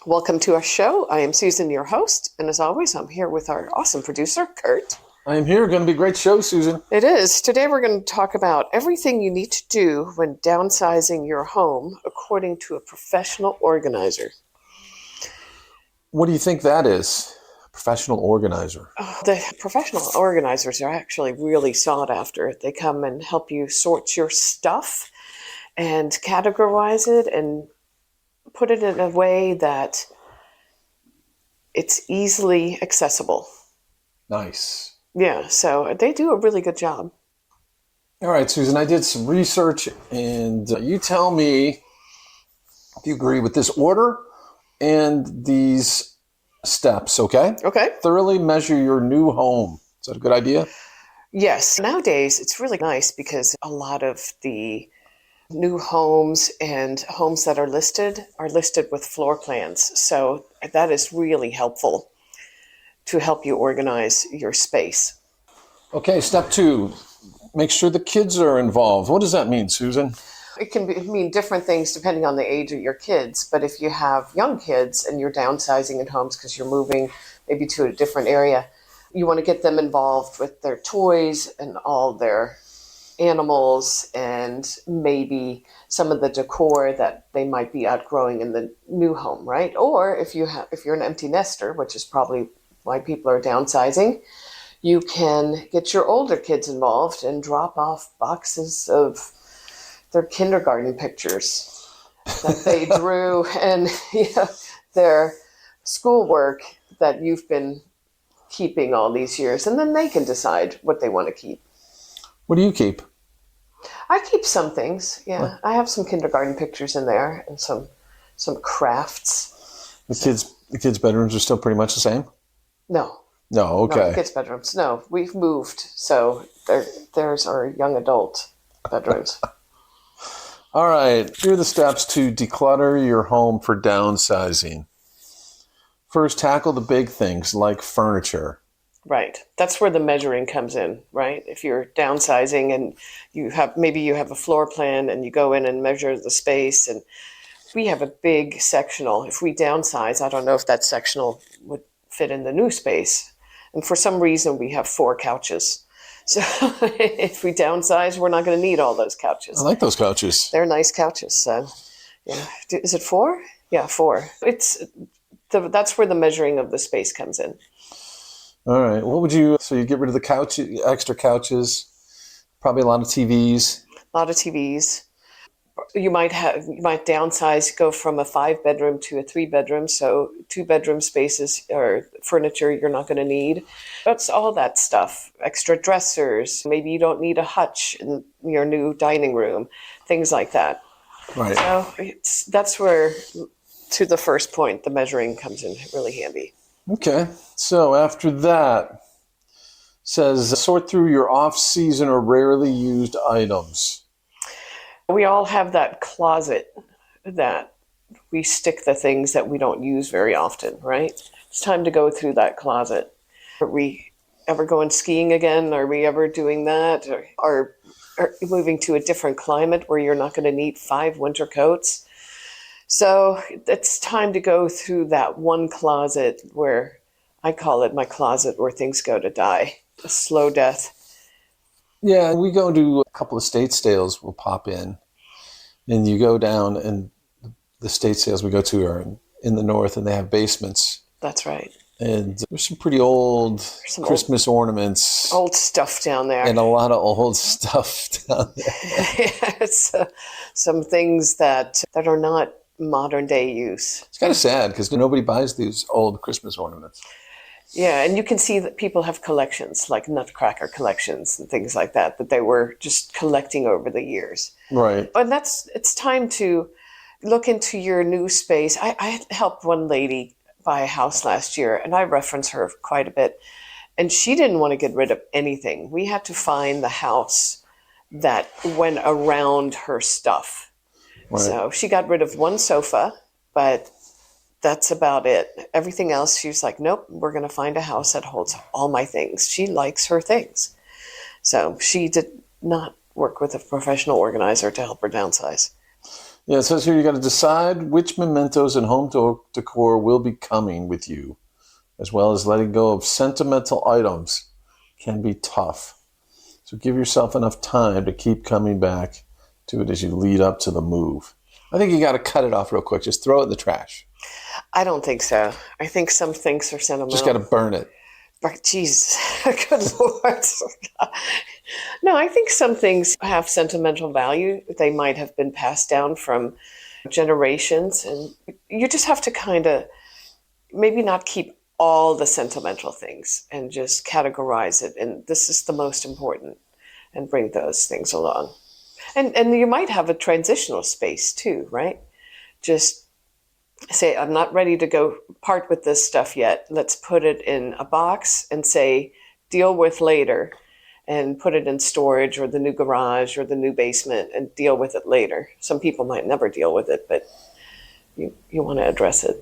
Welcome to our show. I am Susan, your host, and as always, I'm here with our awesome producer, Kurt. I am here. Going to be a great show, Susan. It is. Today we're going to talk about everything you need to do when downsizing your home according to a professional organizer. What do you think that is? Professional organizer. The professional organizers are actually really sought after. They come and help you sort your stuff and categorize it and put it in a way that it's easily accessible. Nice. Yeah, so they do a really good job. All right, Susan, I did some research, and you tell me if you agree with this order and these steps, okay? Okay. Thoroughly measure your new home. Is that a good idea? Yes. Nowadays, it's really nice because a lot of the new homes and homes that are listed with floor plans. So that is really helpful to help you organize your space. Okay, step 2, make sure the kids are involved. What does that mean, Susan? It can mean different things depending on the age of your kids. But if you have young kids and you're downsizing in homes because you're moving maybe to a different area, you want to get them involved with their toys and all their animals and maybe some of the decor that they might be outgrowing in the new home, right? Or if you're an empty nester, which is probably why people are downsizing, you can get your older kids involved and drop off boxes of their kindergarten pictures that they drew and their schoolwork that you've been keeping all these years, and then they can decide what they want to keep. What do you keep? I keep some things, yeah. What? I have some kindergarten pictures in there and some crafts. The kids' bedrooms are still pretty much the same? No. No, okay. No, the kids' bedrooms. No, we've moved, so there's our young adult bedrooms. All right, here are the steps to declutter your home for downsizing. First, tackle the big things like furniture. Right. That's where the measuring comes in, right? If you're downsizing and you have a floor plan and you go in and measure the space, and we have a big sectional. If we downsize, I don't know if that sectional would fit in the new space. And for some reason, we have 4 couches. So if we downsize, we're not going to need all those couches. I like those couches. They're nice couches. So, yeah. Is it 4? Yeah, 4. That's where the measuring of the space comes in. All right. So you get rid of the extra couches, probably a lot of TVs. A lot of TVs. You might downsize, go from a 5-bedroom to a 3-bedroom. So 2-bedroom spaces or furniture you're not going to need. That's all that stuff. Extra dressers. Maybe you don't need a hutch in your new dining room. Things like that. Right. So that's where, to the first point, the measuring comes in really handy. Okay. So after that, says sort through your off-season or rarely used items. We all have that closet that we stick the things that we don't use very often, right? It's time to go through that closet. Are we ever going skiing again? Are we ever doing that? Or moving to a different climate where you're not going to need 5 winter coats? So it's time to go through that one closet where I call it my closet where things go to die, a slow death. Yeah, we go to a couple of estate sales. We'll pop in, and you go down, and the estate sales we go to are in the north, and they have basements. That's right. And there's some pretty old Christmas ornaments. Old stuff down there. And a lot of old stuff down there. It's some things that are not modern day use. It's kind of sad because nobody buys these old Christmas ornaments. Yeah, and you can see that people have collections, like nutcracker collections and things like that they were just collecting over the years. Right. And it's time to look into your new space. I helped one lady buy a house last year, and I reference her quite a bit. And she didn't want to get rid of anything. We had to find the house that went around her stuff. Right. So she got rid of one sofa, but that's about it. Everything else, she was like, nope, we're going to find a house that holds all my things. She likes her things. So she did not work with a professional organizer to help her downsize. Yeah, it says here you got to decide which mementos and home decor will be coming with you, as well as letting go of sentimental items can be tough. So give yourself enough time to keep coming back to it as you lead up to the move. I think you got to cut it off real quick. Just throw it in the trash. I don't think so. I think some things are Just got to sentimental. burn it. But Jesus, good Lord. No, I think some things have sentimental value. They might have been passed down from generations, and you just have to kind of maybe not keep all the sentimental things and just categorize it. And this is the most important, and bring those things along. And you might have a transitional space too, right? Just say, I'm not ready to go part with this stuff yet. Let's put it in a box and say, deal with later, and put it in storage or the new garage or the new basement and deal with it later. Some people might never deal with it, but you want to address it.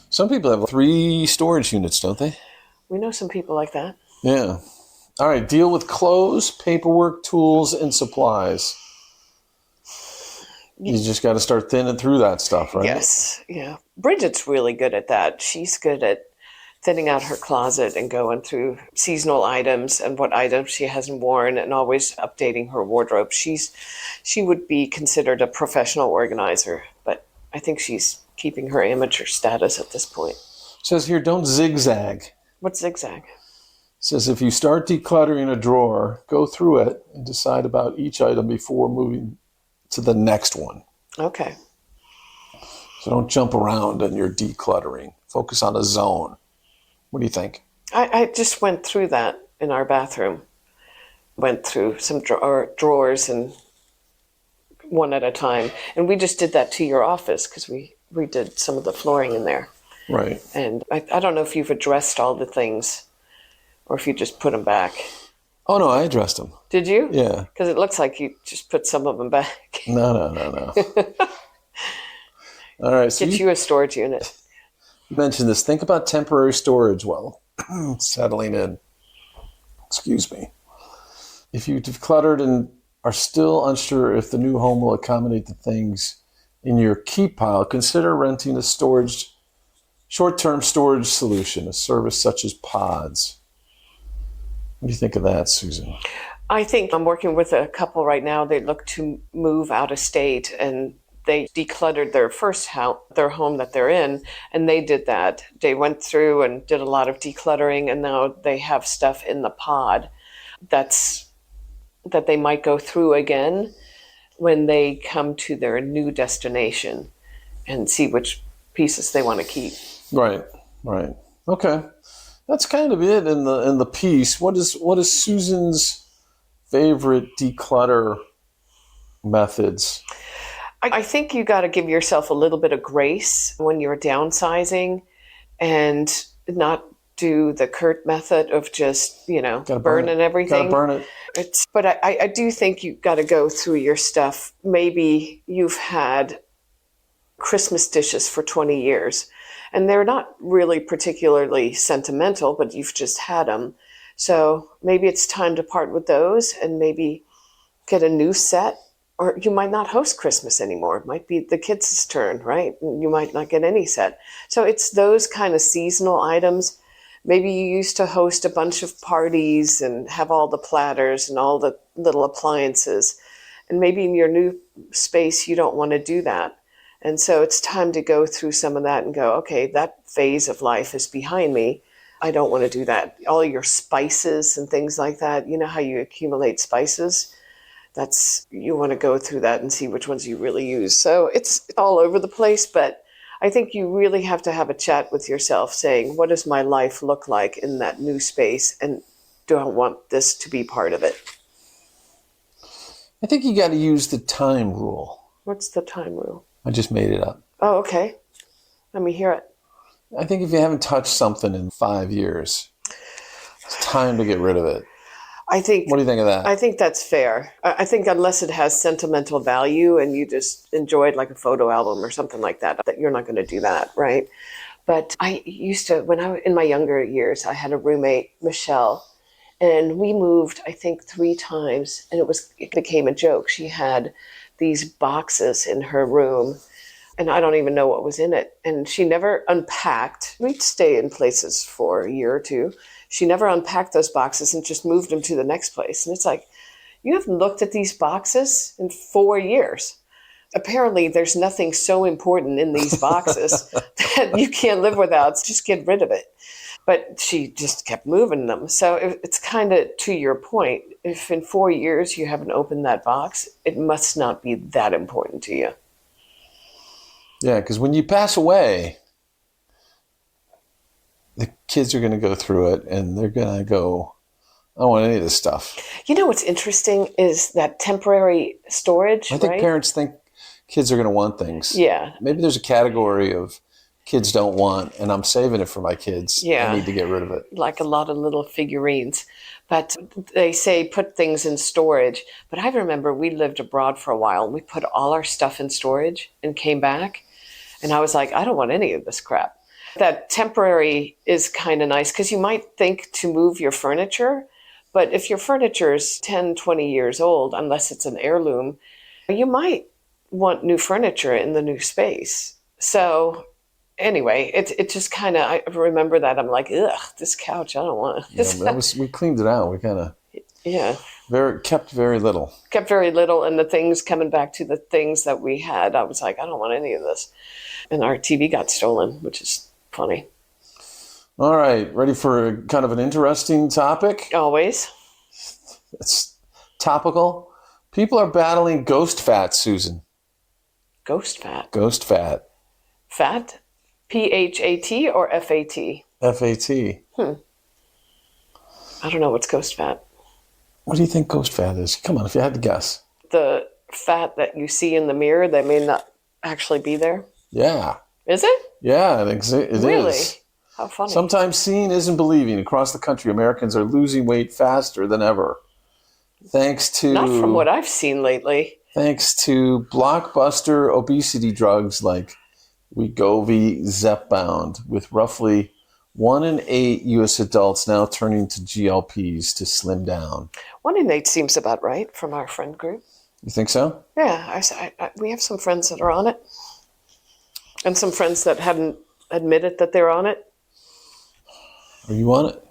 Some people have 3 storage units, don't they? We know some people like that. Yeah. All right. Deal with clothes, paperwork, tools, and supplies. You just got to start thinning through that stuff, right? Yes. Yeah. Bridget's really good at that. She's good at thinning out her closet and going through seasonal items and what items she hasn't worn and always updating her wardrobe. She would be considered a professional organizer, but I think she's keeping her amateur status at this point. It says here, don't zigzag. What's zigzag? It says if you start decluttering a drawer, go through it and decide about each item before moving to the next one. Okay. So don't jump around in your decluttering. Focus on a zone. What do you think? I just went through that in our bathroom. Went through some drawers and one at a time. And we just did that to your office because we redid some of the flooring in there. Right. And I don't know if you've addressed all the things or if you just put them back. Oh, no, I addressed them. Did you? Yeah. Because it looks like you just put some of them back. No. All right. So Get you a storage unit. You mentioned this. Think about temporary storage while settling in. Excuse me. If you've decluttered and are still unsure if the new home will accommodate the things in your keep pile, consider renting a short-term storage solution, a service such as pods. What do you think of that, Susan? I think I'm working with a couple right now. They look to move out of state, and they decluttered their first house, their home that they're in, and they did that. They went through and did a lot of decluttering, and now they have stuff in the pod that they might go through again when they come to their new destination and see which pieces they want to keep. Right. Okay. That's kind of it in the piece. What is Susan's favorite declutter methods? I think you got to give yourself a little bit of grace when you're downsizing and not do the Kurt method of just, burning everything. Gotta burn it. But I do think you got to go through your stuff. Maybe you've had Christmas dishes for 20 years and they're not really particularly sentimental, but you've just had them. So maybe it's time to part with those and maybe get a new set. Or you might not host Christmas anymore. It might be the kids' turn, right? You might not get any set. So it's those kind of seasonal items. Maybe you used to host a bunch of parties and have all the platters and all the little appliances. And maybe in your new space, you don't want to do that. And so it's time to go through some of that and go, okay, that phase of life is behind me. I don't want to do that. All your spices and things like that, you know how you accumulate spices? You want to go through that and see which ones you really use. So it's all over the place, but I think you really have to have a chat with yourself saying, what does my life look like in that new space? And do I want this to be part of it? I think you got to use the time rule. What's the time rule? I just made it up. Oh, okay. Let me hear it. I think if you haven't touched something in 5 years, it's time to get rid of it. What do you think of that? I think that's fair. I think unless it has sentimental value and you just enjoyed like a photo album or something like that you're not going to do that, right? But I used to, when I was in my younger years, I had a roommate, Michelle, and we moved, I think, 3 times, and it became a joke. She had these boxes in her room, and I don't even know what was in it. And she never unpacked. We'd stay in places for a year or two. She never unpacked those boxes and just moved them to the next place. And it's like, you haven't looked at these boxes in 4 years. Apparently, there's nothing so important in these boxes that you can't live without. Just get rid of it. But she just kept moving them. So it's kind of to your point. If in 4 years you haven't opened that box, it must not be that important to you. Yeah, because when you pass away, the kids are going to go through it and they're going to go, I don't want any of this stuff. You know what's interesting is that temporary storage, I think right? parents think kids are going to want things. Yeah. Maybe there's a category of kids don't want, and I'm saving it for my kids. Yeah. I need to get rid of it. Like a lot of little figurines. But they say put things in storage. But I remember we lived abroad for a while. We put all our stuff in storage and came back. And I was like, I don't want any of this crap. That temporary is kind of nice because you might think to move your furniture. But if your furniture is 10, 20 years old, unless it's an heirloom, you might want new furniture in the new space. So anyway, it just kind of, I remember that. I'm like, ugh, this couch, I don't want it. Yeah, we cleaned it out. We kind of kept very little. Kept very little. And the things coming back to the things that we had, I was like, I don't want any of this. And our TV got stolen, which is funny. All right, ready for a kind of an interesting topic? Always. It's topical. People are battling ghost fat, Susan. Ghost fat. Ghost fat. Fat? PHAT or FAT? FAT. I don't know what's ghost fat. What do you think ghost fat is? Come on, if you had to guess. The fat that you see in the mirror that may not actually be there? Yeah. Is it? Yeah, it Really? is. How funny. Sometimes seeing isn't believing. Across the country, Americans are losing weight faster than ever. Thanks to... Not from what I've seen lately. Thanks to blockbuster obesity drugs like Wegovy, Zepbound, with roughly 1 in 8 U.S. adults now turning to GLPs to slim down. 1 in 8 seems about right from our friend group. You think so? Yeah, we have some friends that are on it. And some friends that hadn't admitted that they're on it. Are you on it?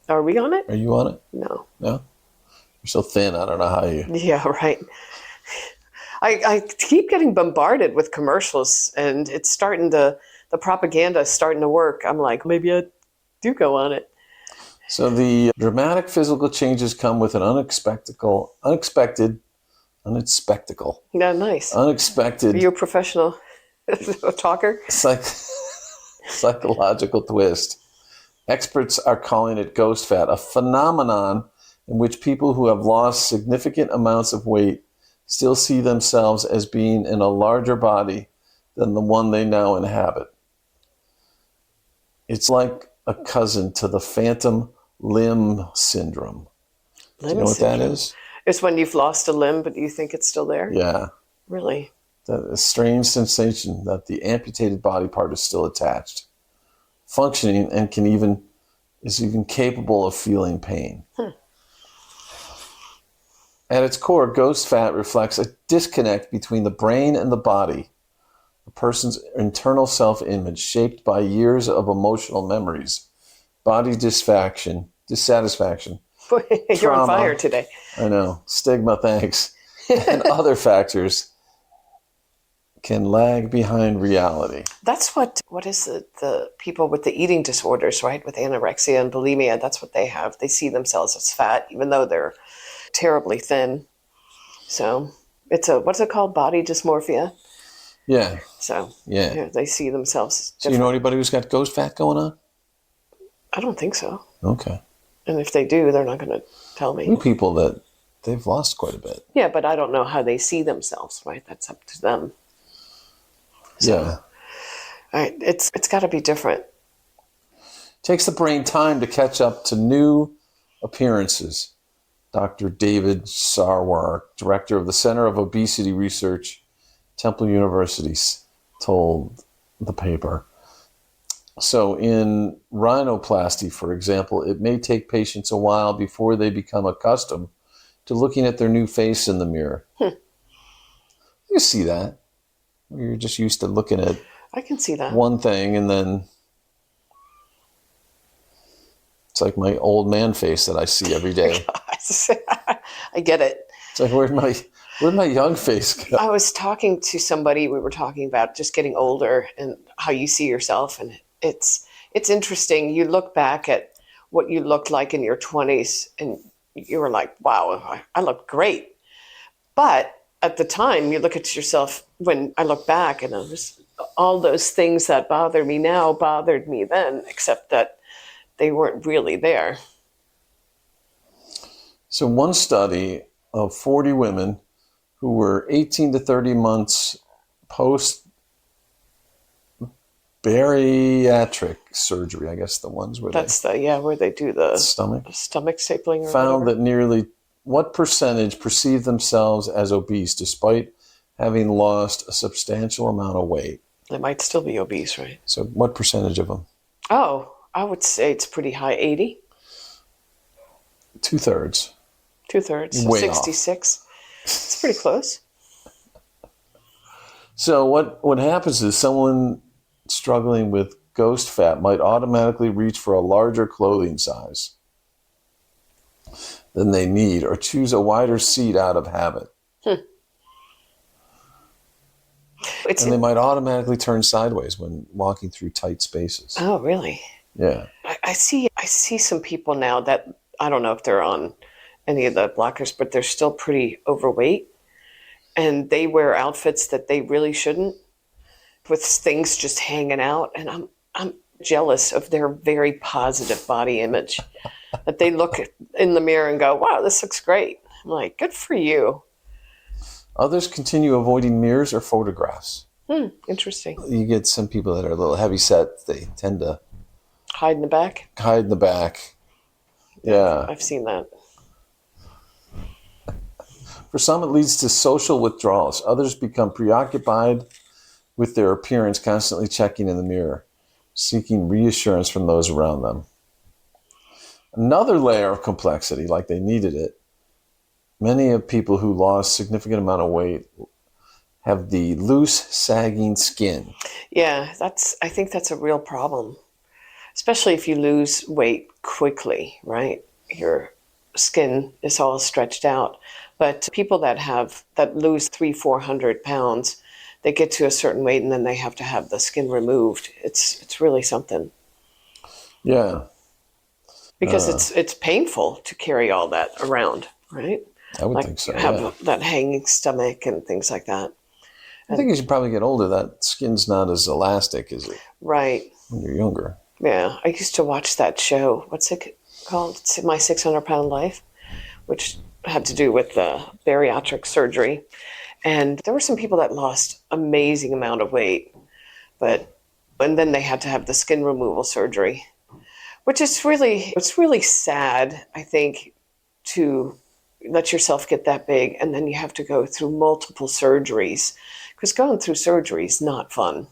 Are we on it? Are you on it? No. No? You're so thin, I don't know how you... Yeah, right. I keep getting bombarded with commercials, and it's starting to, the propaganda is starting to work. I'm like, maybe I do go on it. So the dramatic physical changes come with an unexpected, Yeah, nice. unexpected Are you a professional talker? psychological twist. Experts are calling it ghost fat, a phenomenon in which people who have lost significant amounts of weight still see themselves as being in a larger body than the one they now inhabit. It's like a cousin to the phantom limb syndrome. Do you know what that is? It's when you've lost a limb, but you think it's still there? Yeah. Really? That strange sensation that the amputated body part is still attached, functioning, and is even capable of feeling pain. At its core, ghost fat reflects a disconnect between the brain and the body, a person's internal self-image shaped by years of emotional memories, body dissatisfaction, You're trauma, on fire today. I know, stigma, thanks, and other factors can lag behind reality. That's what is the people with the eating disorders, right? With anorexia and bulimia, that's what they have. They see themselves as fat, even though they're terribly thin. So it's what's it called? Body dysmorphia. Yeah. So yeah, they see themselves as different. So you know anybody who's got ghost fat going on? I don't think so. Okay. And if they do, they're not going to tell me. People that they've lost quite a bit. Yeah, but I don't know how they see themselves, right? That's up to them. So, yeah. All right, it's got to be different. Takes the brain time to catch up to new appearances. Dr. David Sarwar, director of the Center of Obesity Research, Temple University, told the paper. So in rhinoplasty, for example, it may take patients a while before they become accustomed to looking at their new face in the mirror. You see that. You're just used to looking at I can see that. one thing, and then it's like my old man face that I see every day. I get it. It's like, where'd my young face go? I was talking to somebody, we were talking about just getting older and how you see yourself. And it's interesting. You look back at what you looked like in your 20s and you were like, wow, I look great. But at the time, you look at yourself when I look back and it was all those things that bother me now bothered me then, except that they weren't really there. So one study of 40 women who were 18 to 30 months post bariatric surgery, I guess the ones where where they do the stomach stapling or found whatever. that nearly what percentage perceived themselves as obese despite having lost a substantial amount of weight? They might still be obese, right? So what percentage of them? Oh, I would say it's pretty high, 80. 2/3. 2/3, so Way 66. It's pretty close. So what happens is someone struggling with ghost fat might automatically reach for a larger clothing size than they need or choose a wider seat out of habit. And they might automatically turn sideways when walking through tight spaces. Oh, really? Yeah. I see some people now that, I don't know if they're on any of the blockers, but they're still pretty overweight. And they wear outfits that they really shouldn't, with things just hanging out. And I'm jealous of their very positive body image. That they look in the mirror and go, wow, this looks great. I'm like, good for you. Others continue avoiding mirrors or photographs. Interesting. You get some people that are a little heavy set. They tend to Hide in the back? hide in the back. Yeah. I've seen that. For some, it leads to social withdrawals. Others become preoccupied with their appearance, constantly checking in the mirror, seeking reassurance from those around them. Another layer of complexity, like they needed it, many of people who lost significant amount of weight have the loose, sagging skin. Yeah, I think that's a real problem, especially if you lose weight quickly, right? Your skin is all stretched out. But people that lose 300-400 pounds, they get to a certain weight and then they have to have the skin removed. It's really something. Yeah. Because it's painful to carry all that around, right? I would think so, Have that hanging stomach and things like that. I think as you probably get older, that skin's not as elastic as it Right. when you're younger. Yeah. I used to watch that show. What's it called? It's My 600-Pound Life, which had to do with the bariatric surgery. And there were some people that lost amazing amount of weight, and then they had to have the skin removal surgery, which is it's really sad, I think, to let yourself get that big and then you have to go through multiple surgeries, because going through surgery is not fun.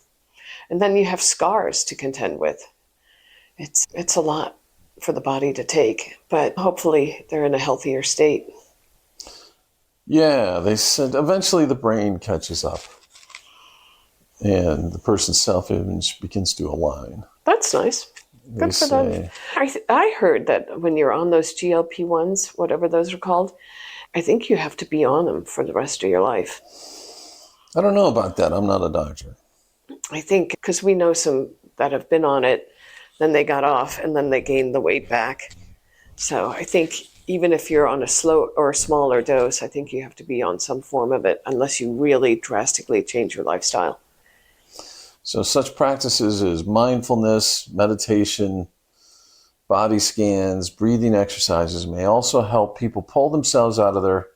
And then you have scars to contend with. It's a lot for the body to take, but hopefully they're in a healthier state. Yeah, they said eventually the brain catches up and the person's self-image begins to align. That's nice. Good for them. I heard that when you're on those GLP-1s, whatever those are called, I think you have to be on them for the rest of your life. I don't know about that. I'm not a doctor. I think because we know some that have been on it, then they got off, and then they gained the weight back. So I think even if you're on a slow or a smaller dose, I think you have to be on some form of it unless you really drastically change your lifestyle. So such practices as mindfulness, meditation, body scans, breathing exercises may also help people pull themselves out of their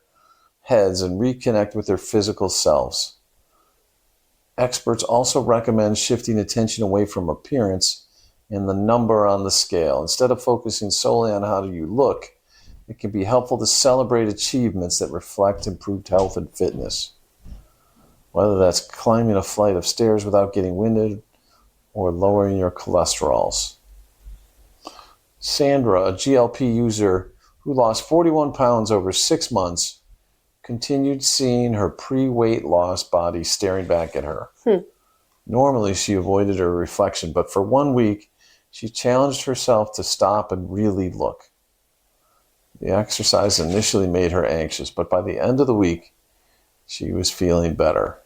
heads and reconnect with their physical selves. Experts also recommend shifting attention away from appearance and the number on the scale. Instead of focusing solely on how do you look, it can be helpful to celebrate achievements that reflect improved health and fitness. Whether that's climbing a flight of stairs without getting winded or lowering your cholesterols. Sandra, a GLP user who lost 41 pounds over 6 months, continued seeing her pre-weight loss body staring back at her. Normally, she avoided her reflection, but for 1 week, she challenged herself to stop and really look. The exercise initially made her anxious, but by the end of the week, she was feeling better.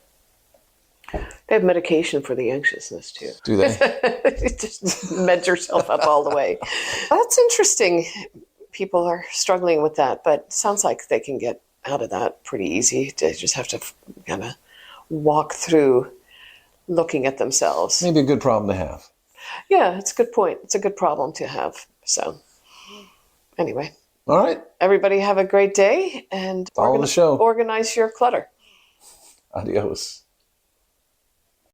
They have medication for the anxiousness, too. Do they? Just meds yourself up all the way. That's interesting. People are struggling with that, but it sounds like they can get out of that pretty easy. They just have to kind of walk through looking at themselves. Maybe a good problem to have. Yeah, it's a good point. It's a good problem to have. So, anyway. All right. Everybody have a great day and Follow the show. Organize your clutter. Adios.